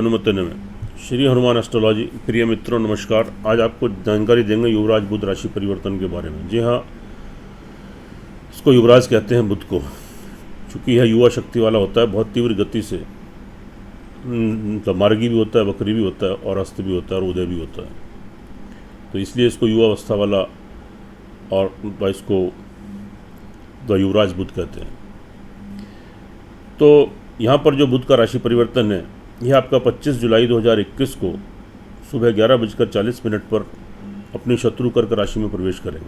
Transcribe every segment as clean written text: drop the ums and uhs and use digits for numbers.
हनुमते में श्री हनुमान एस्ट्रोलॉजी। प्रिय मित्रों नमस्कार। आज आपको जानकारी देंगे युवराज बुध राशि परिवर्तन के बारे में। जी हाँ, इसको युवराज कहते हैं बुध को, चूँकि यह युवा शक्ति वाला होता है, बहुत तीव्र गति से मार्गी भी होता है, वक्री भी होता है, और अस्त भी होता है, और उदय भी होता है। तो इसलिए इसको युवा अवस्था वाला और इसको युवराज बुध कहते हैं। तो यहाँ पर जो बुध का राशि परिवर्तन है, यह आपका 25 जुलाई 2021 को सुबह 11:40 पर अपनी शत्रु कर्क राशि में प्रवेश करेंगे,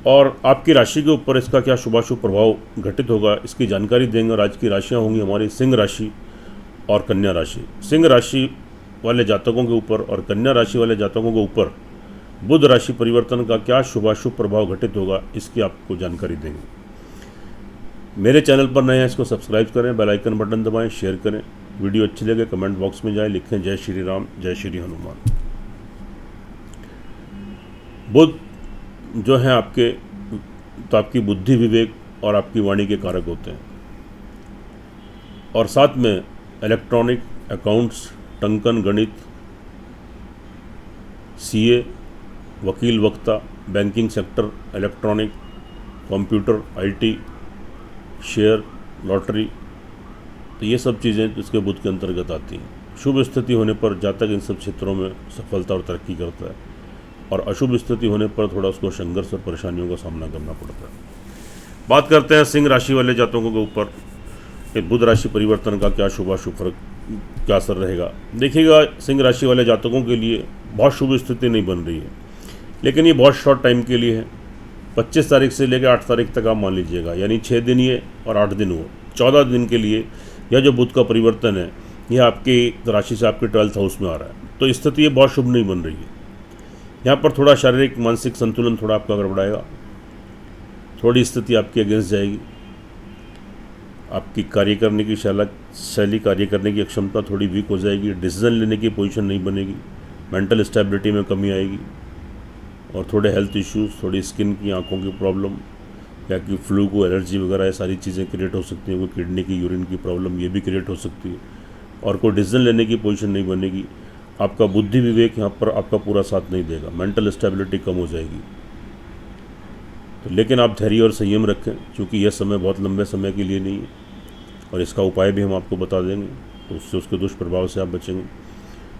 और आपकी राशि के ऊपर इसका क्या शुभाशुभ प्रभाव घटित होगा इसकी जानकारी देंगे। और आज की राशियाँ होंगी हमारी सिंह राशि और कन्या राशि। सिंह राशि वाले जातकों के ऊपर और कन्या राशि वाले जातकों के ऊपर बुध राशि परिवर्तन का क्या शुभाशुभ प्रभाव घटित होगा इसकी आपको जानकारी देंगे। मेरे चैनल पर नए हैं, इसको सब्सक्राइब करें, बेल आइकन बटन दबाएं, शेयर करें। वीडियो अच्छी लगे कमेंट बॉक्स में जाएं, लिखें जय श्री राम, जय श्री हनुमान। बुध जो है आपके, तो आपकी बुद्धि, विवेक और आपकी वाणी के कारक होते हैं, और साथ में इलेक्ट्रॉनिक, अकाउंट्स, टंकन, गणित, सीए, वकील, वक्ता, banking sector, electronic, computer, IT, share, lottery, तो ये सब चीज़ें इसके बुध के अंतर्गत आती हैं। शुभ स्थिति होने पर जातक इन सब क्षेत्रों में सफलता और तरक्की करता है, और अशुभ स्थिति होने पर थोड़ा उसको संघर्ष और परेशानियों का सामना करना पड़ता है। बात करते हैं सिंह राशि वाले जातकों के ऊपर कि बुध राशि परिवर्तन का क्या शुभाशुभ फर्क, क्या असर रहेगा। देखिएगा, सिंह राशि वाले जातकों के लिए बहुत शुभ स्थिति नहीं बन रही है, लेकिन ये बहुत शॉर्ट टाइम के लिए है। 25 तारीख से लेकर 8 तारीख तक आप मान लीजिएगा, यानी 6 दिन ये और 8 दिन वो, 14 दिन के लिए यह जो बुध का परिवर्तन है, यह आपकी राशि से आपके 12th हाउस में आ रहा है। तो स्थिति ये बहुत शुभ नहीं बन रही है। यहाँ पर थोड़ा शारीरिक मानसिक संतुलन थोड़ा आपका गड़बड़ाएगा, थोड़ी स्थिति आपकी अगेंस्ट जाएगी, आपकी कार्य करने की शैली, कार्य करने की क्षमता थोड़ी वीक हो जाएगी, डिसीजन लेने की पोजीशन नहीं बनेगी, मेंटल स्टेबिलिटी में कमी आएगी, और थोड़े हेल्थ इश्यूज़, थोड़ी स्किन की, आंखों की प्रॉब्लम, या कि फ्लू को, एलर्जी वगैरह, ये सारी चीज़ें क्रिएट हो सकती हैं। कोई किडनी की, यूरिन की प्रॉब्लम, ये भी क्रिएट हो सकती है, और कोई डिसीजन लेने की पोजीशन नहीं बनेगी। आपका बुद्धि विवेक यहाँ पर आपका पूरा साथ नहीं देगा, मेंटल स्टेबिलिटी कम हो जाएगी। तो लेकिन आप धैर्य और संयम रखें, क्योंकि यह समय बहुत लंबे समय के लिए नहीं है, और इसका उपाय भी हम आपको बता देंगे, तो उससे उसके दुष्प्रभाव से आप बचेंगे।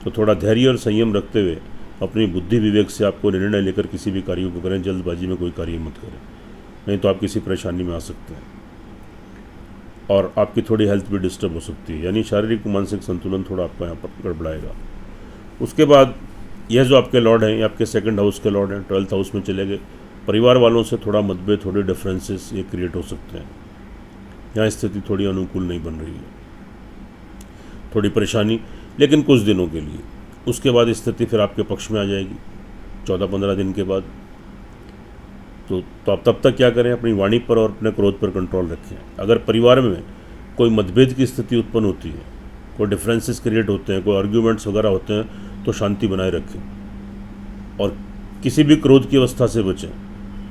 तो थोड़ा धैर्य और संयम रखते हुए अपनी बुद्धि विवेक से आपको निर्णय लेकर किसी भी कार्य को करें। जल्दबाजी में कोई कार्य मत करें, नहीं तो आप किसी परेशानी में आ सकते हैं, और आपकी थोड़ी हेल्थ भी डिस्टर्ब हो सकती है, यानी शारीरिक मानसिक संतुलन थोड़ा आपका यहाँ पर गड़बड़ाएगा। उसके बाद यह जो आपके लॉर्ड हैं, ये आपके 2nd हाउस के लॉर्ड हैं, 12th हाउस में चले गए। परिवार वालों से थोड़ा मतभेद, थोड़े डिफरेंसेस ये क्रिएट हो सकते हैं। यहाँ स्थिति थोड़ी अनुकूल नहीं बन रही है, थोड़ी परेशानी, लेकिन कुछ दिनों के लिए। उसके बाद स्थिति फिर आपके पक्ष में आ जाएगी 14-15 दिन के बाद। तो आप तब तक क्या करें, अपनी वाणी पर और अपने क्रोध पर कंट्रोल रखें। अगर परिवार में कोई मतभेद की स्थिति उत्पन्न होती है, कोई डिफरेंसेस क्रिएट होते हैं, कोई आर्ग्यूमेंट्स वगैरह होते हैं, तो शांति बनाए रखें, और किसी भी क्रोध की अवस्था से बचें,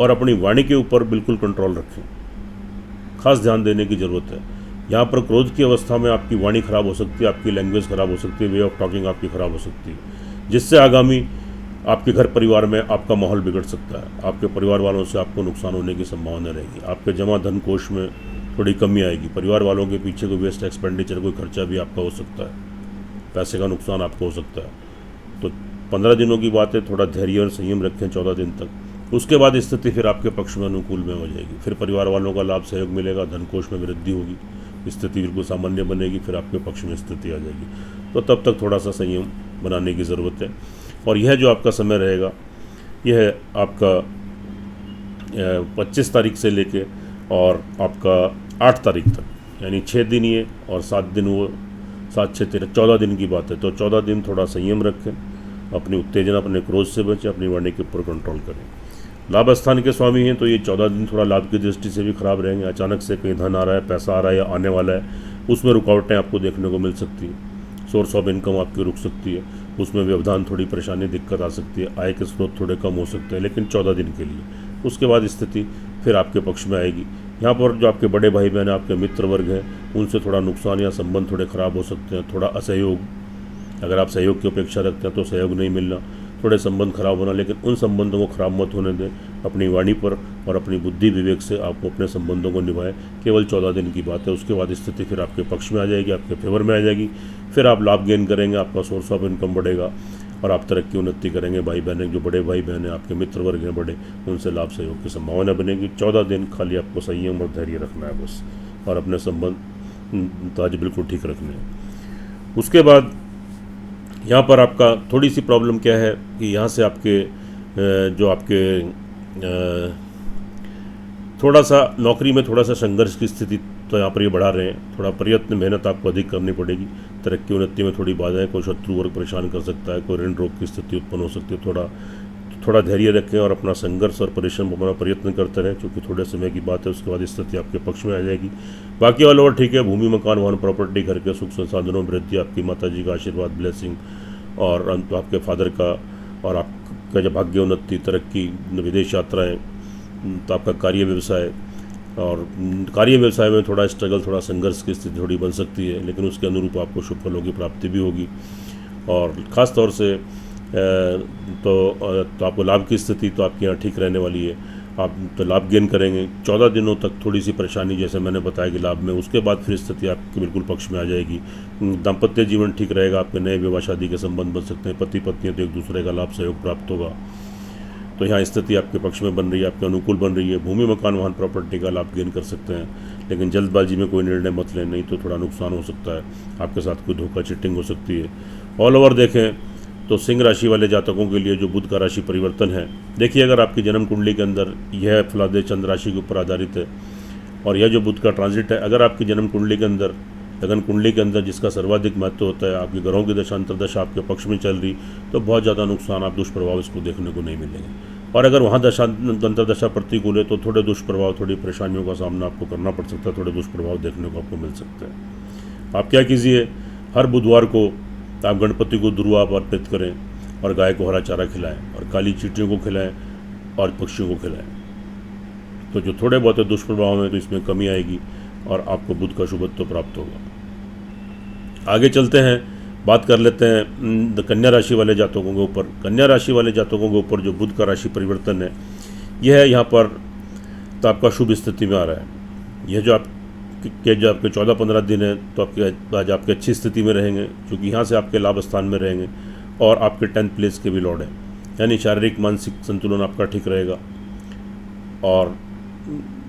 और अपनी वाणी के ऊपर बिल्कुल कंट्रोल रखें। खास ध्यान देने की ज़रूरत है। यहाँ पर क्रोध की अवस्था में आपकी वाणी खराब हो सकती है, आपकी लैंग्वेज खराब हो सकती है, वे ऑफ टॉकिंग आपकी खराब हो सकती है, जिससे आगामी आपके घर परिवार में आपका माहौल बिगड़ सकता है। आपके परिवार वालों से आपको नुकसान होने की संभावना रहेगी। आपके जमा धन कोष में थोड़ी कमी आएगी। परिवार वालों के पीछे कोई वेस्ट एक्सपेंडिचर, कोई खर्चा भी आपका हो सकता है, पैसे का नुकसान आपको हो सकता है। तो 15 दिनों की बात है, थोड़ा धैर्य और संयम रखें 14 दिन तक। उसके बाद स्थिति फिर आपके पक्ष में अनुकूल में हो जाएगी। फिर परिवार वालों का लाभ सहयोग मिलेगा, धन कोष में वृद्धि होगी, स्थिति बिल्कुल सामान्य बनेगी, फिर आपके पक्ष में स्थिति आ जाएगी। तो तब तक थोड़ा सा संयम बनाने की ज़रूरत है। और यह जो आपका समय रहेगा, यह आपका 25 तारीख से लेके और आपका 8 तारीख तक, यानी 6 दिन ये और 7 दिन वो, 7-6 13 14 दिन की बात है। तो 14 दिन थोड़ा संयम रखें, अपनी उत्तेजना, अपने क्रोध से बचें, अपनी वाणी के ऊपर कंट्रोल करें। लाभ स्थान के स्वामी हैं, तो ये 14 दिन थोड़ा लाभ की दृष्टि से भी खराब रहेंगे। अचानक से कहीं धन आ रहा है, पैसा आ रहा है या आने वाला है, उसमें रुकावटें आपको देखने को मिल सकती है। सोर्स ऑफ इनकम आपकी रुक सकती है, उसमें व्यवधान, थोड़ी परेशानी, दिक्कत आ सकती है। आय के स्रोत थोड़े कम हो सकते हैं, लेकिन 14 दिन के लिए। उसके बाद स्थिति फिर आपके पक्ष में आएगी। यहाँ पर जो आपके बड़े भाई बहन आपके मित्र वर्ग हैं उनसे थोड़ा नुकसान या संबंध थोड़े ख़राब हो सकते हैं। थोड़ा असहयोग, अगर आप सहयोग की अपेक्षा रखते हैं तो सहयोग नहीं मिलना, थोड़े संबंध खराब होना, लेकिन उन संबंधों को खराब मत होने दें। अपनी वाणी पर और अपनी बुद्धि विवेक से आप अपने संबंधों को निभाएं। केवल 14 दिन की बात है, उसके बाद स्थिति फिर आपके पक्ष में आ जाएगी, आपके फेवर में आ जाएगी। फिर आप लाभ गेन करेंगे, आपका सोर्स ऑफ इनकम बढ़ेगा और आप तरक्की उन्नति करेंगे। भाई बहन, जो बड़े भाई बहन हैं आपके मित्र वर्ग हैं बड़े, उनसे लाभ सहयोग की संभावना बनेगी। 14 दिन खाली आपको संयम और धैर्य रखना है बस, और अपने संबंध आज बिल्कुल ठीक रखने हैं। उसके बाद यहाँ पर आपका थोड़ी सी प्रॉब्लम क्या है कि यहाँ से आपके जो आपके थोड़ा सा नौकरी में थोड़ा सा संघर्ष की स्थिति तो यहाँ पर ये बढ़ा रहे हैं। थोड़ा प्रयत्न मेहनत आपको अधिक करनी पड़ेगी। तरक्की उन्नति में थोड़ी बाधाएं, कोई शत्रु वर्ग परेशान कर सकता है, कोई ऋण रोग की स्थिति उत्पन्न हो सकती है। थोड़ा धैर्य रखें और अपना संघर्ष और परिश्रम अपना प्रयत्न करते रहें, क्योंकि थोड़े समय की बात है, उसके बाद स्थिति आपके पक्ष में आ जाएगी। बाकी ऑल ओवर ठीक है। भूमि, मकान, वाहन, प्रॉपर्टी, घर के सुख संसाधनों में वृद्धि, आपकी माता जी का आशीर्वाद, ब्लेसिंग, और आपके फादर का और आपका जो भाग्य उन्नति, तरक्की, विदेश यात्राएँ, तो आपका कार्य व्यवसाय, और कार्य व्यवसाय में थोड़ा स्ट्रगल, थोड़ा संघर्ष की स्थिति थोड़ी बन सकती है, लेकिन उसके अनुरूप आपको शुभ फलों की प्राप्ति भी होगी। और ख़ास तौर से तो आपको लाभ की स्थिति तो आपके यहाँ ठीक रहने वाली है। आप तो लाभ गेन करेंगे। 14 दिनों तक थोड़ी सी परेशानी, जैसे मैंने बताया कि लाभ में, उसके बाद फिर स्थिति आपके बिल्कुल पक्ष में आ जाएगी। दाम्पत्य जीवन ठीक रहेगा, आपके नए विवाह शादी के संबंध बन सकते हैं, पति पत्नी तो एक दूसरे का लाभ सहयोग प्राप्त होगा। तो यहाँ स्थिति आपके पक्ष में बन रही है, आपके अनुकूल बन रही है। भूमि, मकान, वाहन, प्रॉपर्टी का लाभ गेन कर सकते हैं, लेकिन जल्दबाजी में कोई निर्णय मत लें, नहीं तो थोड़ा नुकसान हो सकता है। आपके साथ कोई धोखा चिटिंग हो सकती है। ऑल ओवर देखें तो सिंह राशि वाले जातकों के लिए जो बुध का राशि परिवर्तन है, देखिए अगर आपकी जन्म कुंडली के अंदर यह फलादे चंद्र राशि के ऊपर आधारित है, और यह जो बुध का ट्रांजिट है, अगर आपकी जन्म कुंडली के अंदर, लगन कुंडली के अंदर जिसका सर्वाधिक महत्व होता है, आपके ग्रहों की दशा अंतर्दशा आपके पक्ष में चल रही, तो बहुत ज़्यादा नुकसान, आप दुष्प्रभाव इसको देखने को नहीं मिलेंगे। और अगर वहाँ दशा अंतर्दशा प्रतिकूल है तो थोड़े दुष्प्रभाव, थोड़ी परेशानियों का सामना आपको करना पड़ सकता है, थोड़े दुष्प्रभाव देखने को आपको मिल सकते हैं। आप क्या कीजिए, हर बुधवार को आप गणपति को दुर्वा अर्पित करें, और गाय को हरा चारा खिलाएं, और काली चींटियों को खिलाएं, और पक्षियों को खिलाएं। तो जो थोड़े बहुत दुष्प्रभाव हैं तो इसमें कमी आएगी, और आपको बुध का शुभत्व प्राप्त होगा। आगे चलते हैं, बात कर लेते हैं कन्या राशि वाले जातकों के ऊपर। कन्या राशि वाले जातकों के ऊपर जो बुध का राशि परिवर्तन है, यह है यहाँ पर तो आपका शुभ स्थिति में आ रहा है। यह जो आपके 14-15 दिन है तो आज आपके अच्छी स्थिति में रहेंगे, क्योंकि यहाँ से आपके लाभ स्थान में रहेंगे, और आपके 10th प्लेस के भी लॉर्ड हैं, यानी शारीरिक मानसिक संतुलन आपका ठीक रहेगा, और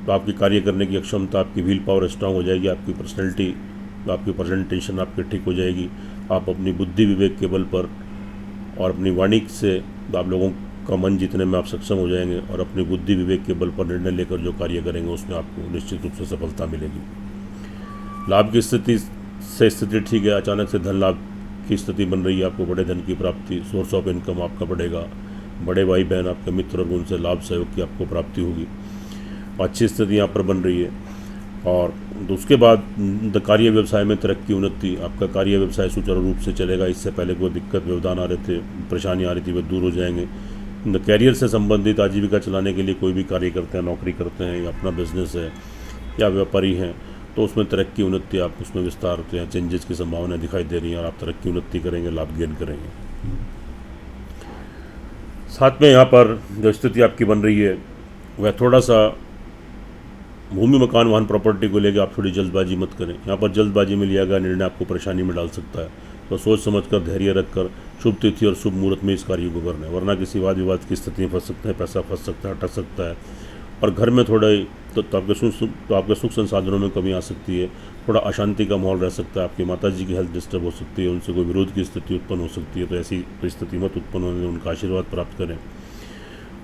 आपकी कार्य करने की क्षमता, आपकी व्हील पावर स्ट्रांग हो जाएगी, आपकी पर्सनैलिटी, आपकी प्रेजेंटेशन आपकी ठीक हो जाएगी। आप अपनी बुद्धि विवेक के बल पर और अपनी वाणी से आप लोगों का मन जीतने में आप सक्षम हो जाएंगे, और अपनी बुद्धि विवेक के बल पर निर्णय लेकर जो कार्य करेंगे उसमें आपको निश्चित रूप से सफलता मिलेगी। लाभ की स्थिति ठीक है। अचानक से धन लाभ की स्थिति बन रही है, आपको बड़े धन की प्राप्ति, सोर्स ऑफ इनकम आपका बढ़ेगा। बड़े भाई बहन आपके मित्र और उनसे लाभ सहयोग की आपको प्राप्ति होगी, अच्छी स्थिति यहाँ पर बन रही है। और उसके बाद कार्य व्यवसाय में तरक्की उन्नति, आपका कार्य व्यवसाय सुचारू रूप से चलेगा। इससे पहले कोई दिक्कत व्यवधान आ रहे थे, परेशानी आ रही थी, वे दूर हो जाएंगे। कैरियर से संबंधित आजीविका चलाने के लिए कोई भी कार्य करते हैं, नौकरी करते हैं, या अपना बिजनेस है, या व्यापारी हैं, तो उसमें तरक्की उन्नति, आप उसमें विस्तार होते हैं, चेंजेस की संभावना दिखाई दे रही है, और आप तरक्की उन्नति करेंगे, लाभ गेन करेंगे। साथ में यहाँ पर जो स्थिति आपकी बन रही है वह थोड़ा सा भूमि, मकान, वाहन, प्रॉपर्टी को लेकर आप थोड़ी जल्दबाजी मत करें। यहाँ पर जल्दबाजी में लिया गया निर्णय आपको परेशानी में डाल सकता है, तो सोच समझकर, धैर्य रखकर, शुभ तिथि और शुभ मुहूर्त में इस कार्य को करना है, वरना किसी वाद विवाद की स्थिति में फंस सकते हैं, पैसा फंस सकता है, अटक सकता है, और घर में थोड़े तो आपके सुख संसाधनों में कमी आ सकती है, थोड़ा अशांति का माहौल रह सकता है, आपकी माता जी की हेल्थ डिस्टर्ब हो सकती है, उनसे कोई विरोध की स्थिति उत्पन्न हो सकती है। तो ऐसी स्थिति मत उत्पन्न होने दें, उनका आशीर्वाद प्राप्त करें।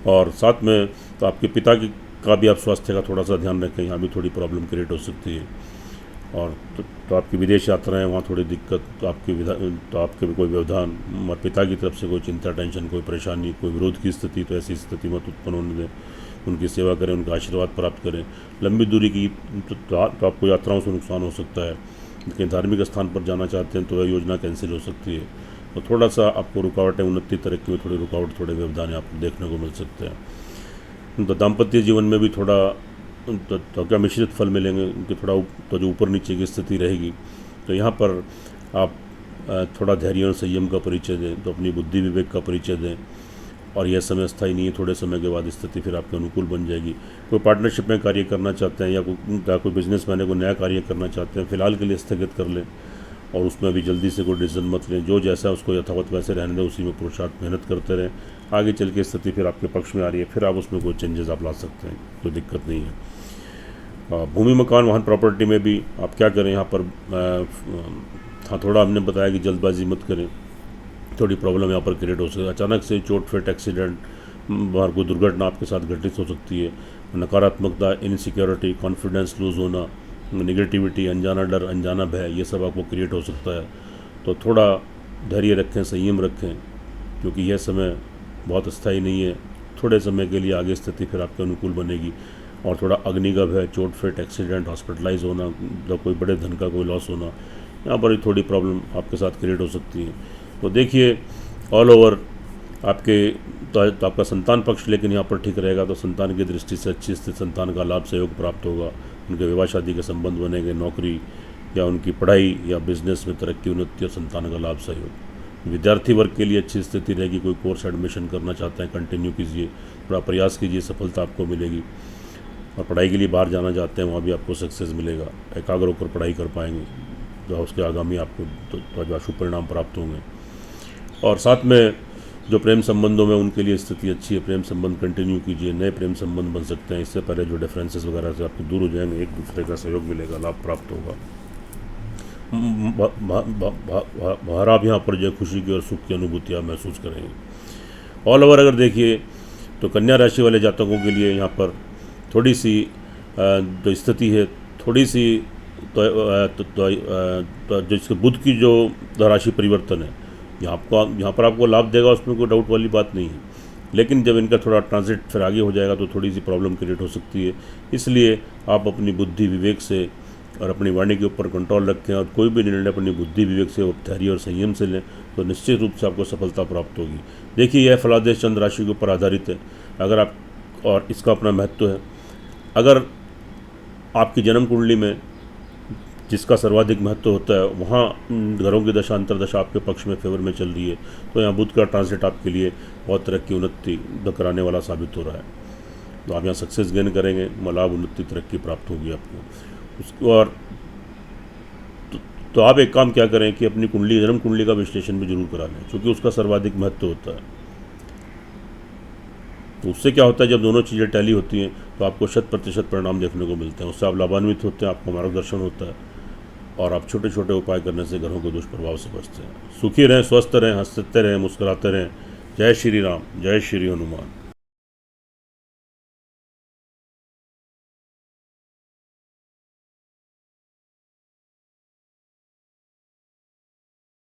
और साथ में तो आपके पिता का भी आप स्वास्थ्य का थोड़ा सा ध्यान रखें, यहाँ भी थोड़ी प्रॉब्लम क्रिएट हो सकती है। और तो आपकी विदेश यात्राएं, वहाँ थोड़ी दिक्कत, तो आपके भी कोई व्यवधान, और पिता की तरफ से कोई चिंता, टेंशन, कोई परेशानी, कोई विरोध की स्थिति, तो ऐसी स्थिति मत उत्पन्न होने दें। उनकी सेवा करें, उनका आशीर्वाद प्राप्त करें। लंबी दूरी की तो आपको यात्राओं से नुकसान हो सकता है, लेकिन धार्मिक स्थान पर जाना चाहते हैं तो वह योजना कैंसिल हो सकती है। तो थोड़ा सा आपको रुकावटें, उन्नति तरक्की में थोड़ी रुकावट, थोड़े व्यवधान आपको देखने को मिल सकते हैं। तो दाम्पत्य जीवन में भी थोड़ा तो क्या मिश्रित फल मिलेंगे, उनके थोड़ा तो जो ऊपर नीचे की स्थिति रहेगी। तो यहाँ पर आप थोड़ा धैर्य और संयम का परिचय दें, तो अपनी बुद्धि विवेक का परिचय दें। और यह समय स्थायी नहीं है, थोड़े समय के बाद स्थिति फिर आपके अनुकूल बन जाएगी। कोई पार्टनरशिप में कार्य करना चाहते हैं या कोई बिजनेसमैन है, कोई नया कार्य करना चाहते हैं, फिलहाल के लिए स्थगित कर लें और उसमें अभी जल्दी से कोई डिसीजन मत लें। जो जैसा उसको यथावत वैसे रहने दें, उसी में पुरुषार्थ मेहनत करते रहें। आगे चल के स्थिति फिर आपके पक्ष में आ रही है, फिर आप उसमें कोई चेंजेस आप ला सकते हैं, कोई दिक्कत नहीं है। भूमि मकान वाहन प्रॉपर्टी में भी आप क्या करें, यहाँ पर हाँ थोड़ा हमने बताया कि जल्दबाजी मत करें, थोड़ी प्रॉब्लम यहाँ पर क्रिएट हो सकती है। अचानक से चोट फेट एक्सीडेंट, बाहर कोई दुर्घटना आपके साथ घटित हो सकती है। नकारात्मकता, इनसिक्योरिटी, कॉन्फिडेंस लूज़ होना, नेगेटिविटी, अनजाना डर, अनजाना भय, ये सब आपको क्रिएट हो सकता है। तो थोड़ा धैर्य रखें, संयम रखें, क्योंकि यह समय बहुत अस्थायी नहीं है। थोड़े समय के लिए आगे स्थिति फिर आपके अनुकूल बनेगी। और थोड़ा अग्नि का भय, चोट फेट एक्सीडेंट, हॉस्पिटलाइज होना, जब कोई बड़े धन का कोई लॉस होना, यहाँ पर थोड़ी प्रॉब्लम आपके साथ क्रिएट हो सकती है। तो देखिए ऑल ओवर आपके तो आपका संतान पक्ष लेकिन यहाँ पर ठीक रहेगा। तो संतान की दृष्टि से अच्छी स्थिति, संतान का लाभ सहयोग प्राप्त होगा, उनके विवाह शादी के संबंध बनेंगे, नौकरी या उनकी पढ़ाई या बिजनेस में तरक्की उन्नति और संतान का लाभ सहयोग। विद्यार्थी वर्ग के लिए अच्छी स्थिति रहेगी। कोई कोर्स एडमिशन करना चाहते हैं, कंटिन्यू कीजिए, थोड़ा प्रयास कीजिए, सफलता आपको मिलेगी। और पढ़ाई के लिए बाहर जाना चाहते हैं, वहाँ भी आपको सक्सेस मिलेगा, एकाग्र होकर पढ़ाई कर पाएंगे, जो उसके आगामी आपको तो शुभ परिणाम प्राप्त होंगे। और साथ में जो प्रेम संबंधों में उनके लिए स्थिति अच्छी है, प्रेम संबंध कंटिन्यू कीजिए, नए प्रेम संबंध बन सकते हैं। इससे पहले जो डिफरेंसेस वगैरह से आपको दूर हो जाएंगे, एक दूसरे का सहयोग मिलेगा, लाभ प्राप्त होगा। बाहर आप यहाँ पर जो खुशी की और सुख की अनुभूतियाँ महसूस करेंगे। ऑल ओवर अगर देखिए तो कन्या राशि वाले जातकों के लिए यहाँ पर थोड़ी सी जो स्थिति है, थोड़ी सी तो जिसके बुध की जो राशि परिवर्तन है, यहाँ पर आपको लाभ देगा, उसमें कोई डाउट वाली बात नहीं है। लेकिन जब इनका थोड़ा ट्रांजिट फिर आगे हो जाएगा तो थोड़ी सी प्रॉब्लम क्रिएट हो सकती है। इसलिए आप अपनी बुद्धि विवेक से और अपनी वाणी के ऊपर कंट्रोल रखें, और कोई भी निर्णय अपनी बुद्धि विवेक से, धैर्य और संयम से लें, तो निश्चित रूप से आपको सफलता प्राप्त होगी। देखिए यह फलादेश चंद्र राशि के ऊपर आधारित है। अगर आप, और इसका अपना महत्व है, अगर आपकी जन्म कुंडली में जिसका सर्वाधिक महत्व होता है, वहाँ घरों की दशा अंतरदशा आपके पक्ष में फेवर में चल रही है, तो यहाँ बुध का ट्रांजिट आपके लिए बहुत तरक्की उन्नति कराने वाला साबित हो रहा है। तो आप यहाँ सक्सेस गेन करेंगे, लाभ उन्नति तरक्की प्राप्त होगी आपको उसको। और तो आप एक काम क्या करें कि अपनी कुंडली, जन्म कुंडली का विश्लेषण भी जरूर करा लें, क्योंकि उसका सर्वाधिक महत्व होता है। तो उससे क्या होता है, जब दोनों चीज़ें टैली होती हैं तो आपको 100% परिणाम देखने को मिलते हैं। उससे आप लाभान्वित होते हैं, आपको मार्गदर्शन होता है, और आप छोटे छोटे उपाय करने से घरों के दुष्प्रभाव से बचते हैं। सुखी रहें, स्वस्थ रहें, हंसते रहें, मुस्कुराते रहें। जय श्री राम, जय श्री हनुमान।